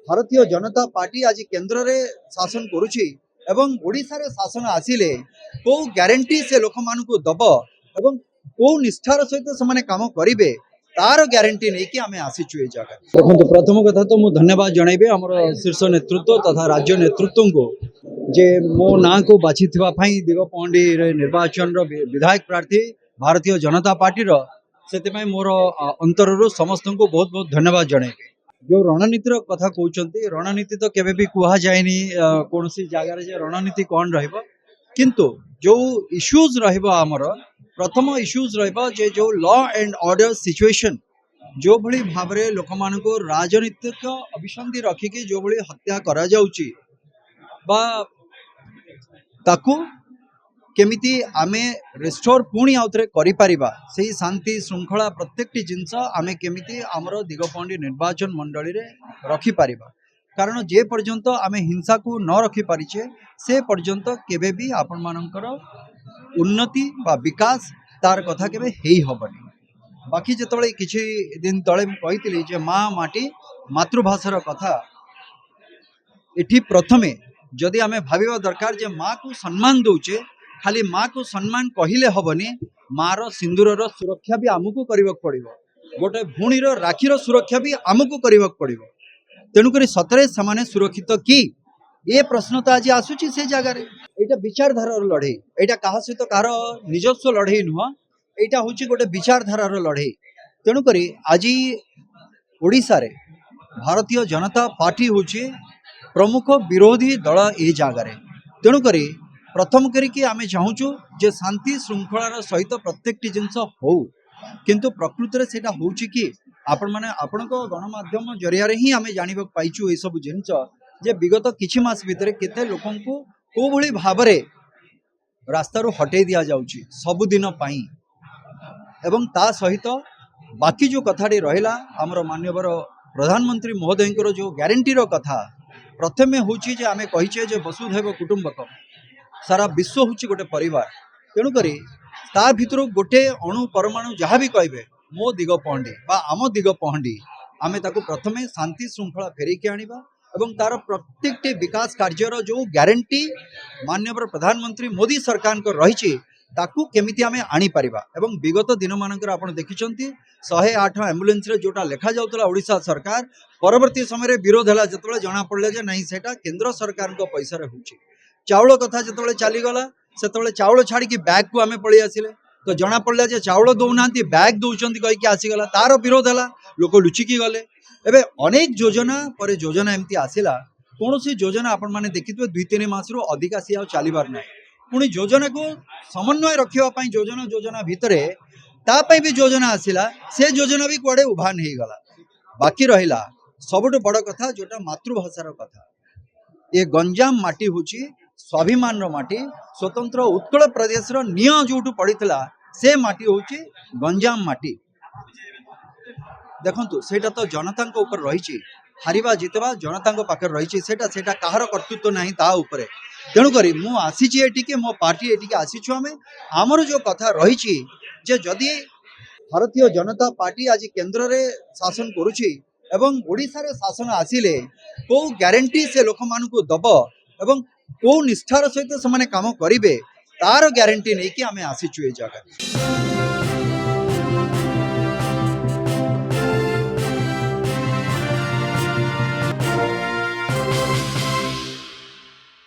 Bharatiya Janata party आज केंद्र रे शासन करुछि एवं ओडिशा रे शासन आसिले को ग्यारंटी से लोक मानकु दब एवं को निष्ठार सहित से माने काम करिवे तार ग्यारंटी नहीं कि आमे आसीछु ए जगह। देखो प्रथम कथा तो मु धन्यवाद जणाइबे हमर शीर्ष नेतृत्व तथा राज्य नेतृत्व को जे मो ना को बाछि थिबा पई दिगपहंडी रे निर्वाचन रो विधायक प्रार्थी भारतीय जनता पार्टी रो सेते मोर अंतर समस्त को बहुत बहुत धन्यवाद जणाइबे। जो रणनीतिर कथा कहते रणनीति तो केबे भी कुहा जाएनी कौन सी जगार रणनीति कौन रहिबो किंतु जो इश्यूज रहिबो आमर प्रथम इश्यूज रहिबो जे जो लॉ एंड ऑर्डर सिचुएशन जो भली भाव रे लोक मान को राजनीतिक अभिसंधि रखिकी जो भली हत्या करा जाउची बा ताकू केमिति आमे रेस्टोर पुणी आउथरे करि परिबा सेही शांति श्रृंखला प्रत्येकटी जिनस आमे केमिति हमर दिगपहंडी निर्वाचन मंडली रे रखि परिबा कारण जे पर्यंत आमे हिंसा को न रखि परिचे से पर्यंत केबे भी आपण मानकर उन्नति बा विकास तार कथा केबे हेई हबनी। बाकी जेतबळे किछि दिन तळे कहितली जे माँ माटी मातृभाषार कथा एठी प्रथमे जदि आमे भाबिबा दरकार जे माँ को सम्मान दउचे खाली माँ को सम्मान कहले हबनी माँ रो सिंदूर रो सुरक्षा भी आमको करबा पड़िबो गोटे भूणीर राखीर सुरक्षा भी आमको करबा पड़िबो तेणुकरी सतरे समाने सुरक्षित कि ये प्रश्न तो आज आसुची से जगह रे एटा विचारधारार लड़ाई एटा कहा सहित कार निजस्व लड़ाई नुह एटा होची गोटे विचारधारार लड़ाई तेणुकरी आज ओडिशा रे भारतीय जनता पार्टी होची प्रमुख विरोधी दल ए जगह रे तेणुकरी प्रथम करिकी आमे चाहूचु जे शांति श्रृंखलार सहित प्रत्येकटी जिनस हो किंतु प्रकृति रे सेटा होची कि आपण माने आपणको गणमाध्यम जरिया रे ही आमे जानिबा पाइचु ए सब जिनस जे विगत किछि मास भितरे केते लोकंकु को भली भाबरे रास्तारू हटै दिया जाउची सब दिन पाई एवं ता सहित बाकी जो कथाटी रहिला हमर मान्यवर प्रधानमंत्री महोदयଙ୍କର जो ग्यारंटी रो कथा प्रथमे होची जे आमे कहिचे जे वसुधैव कुटुंबकम सारा विश्व होची गोटे परिवार तेणुकरी ता भितर गोटे अणु परमाणु जहाँ भी कहे मो दिगपहंडी बा आम दिगपहंडी आमे ताकू प्रथमे शांति श्रृंखला फेरिकी आनिबा एवं तार प्रत्येकटी विकास कार्यर जो ग्यारंटी माननीय प्रधानमंत्री मोदी सरकार को रही ताकू केमिति आमे आनी परिबा एवं विगत दिन मानकर आपण देखिचंती 108 एम्बुलेंस रे जोटा लेखा जाउतला ओडिशा सरकार परवर्ती समय विरोध हला जतबे जना पड़ले जे नहीं सेटा केंद्र सरकार को पैसा रे होची चाउल कथा जिते चलीगला से चाउल छाड़ी बैग को आम पलि आसिले तो जना पड़ा जे चाउल दौना बैग दौरान कहीकि आसीगला तार विरोध है लोक लुचिकी गले एवं अनेक योजना पर योजना एमती आसला कौन सी योजना आपण मैंने देखिए 2-3 मास रु अधिका सी आ चलबार ना पुणी योजना को समन्वय रखापी योजना भितर तापाई भी योजना आसला से योजना भी कुआडे उभान हो गला बाकी रहा सबुठ बड़ कथा जोटा मातृभाषार कथा ये गंजाम माटी होची स्वाभिमान रो माटी स्वतंत्र उत्कल प्रदेश रो निय जोटू पड़ीला से माटी होची गंजाम माटी देखंतु सेटा तो जनता ऊपर रही हारिबा जितबा जनता पाखे रही सेटा कहार कर्तृत्व नहीं ता उपरे तेणुकरी मु आसीची एटिके मो पार्टी एटिके आसीछु आमे आमर जो कथा रही जे जदि भारतीय जनता पार्टी आज केंद्र रे शासन करुछि एवं ओडिशा रे शासन आसिले को ग्यारंटी से लोक मानकु दब एवं को निष्ठार सहित से काम करिवे तार ग्यारंटी नहीं कि आमे आसीछु ए जगह।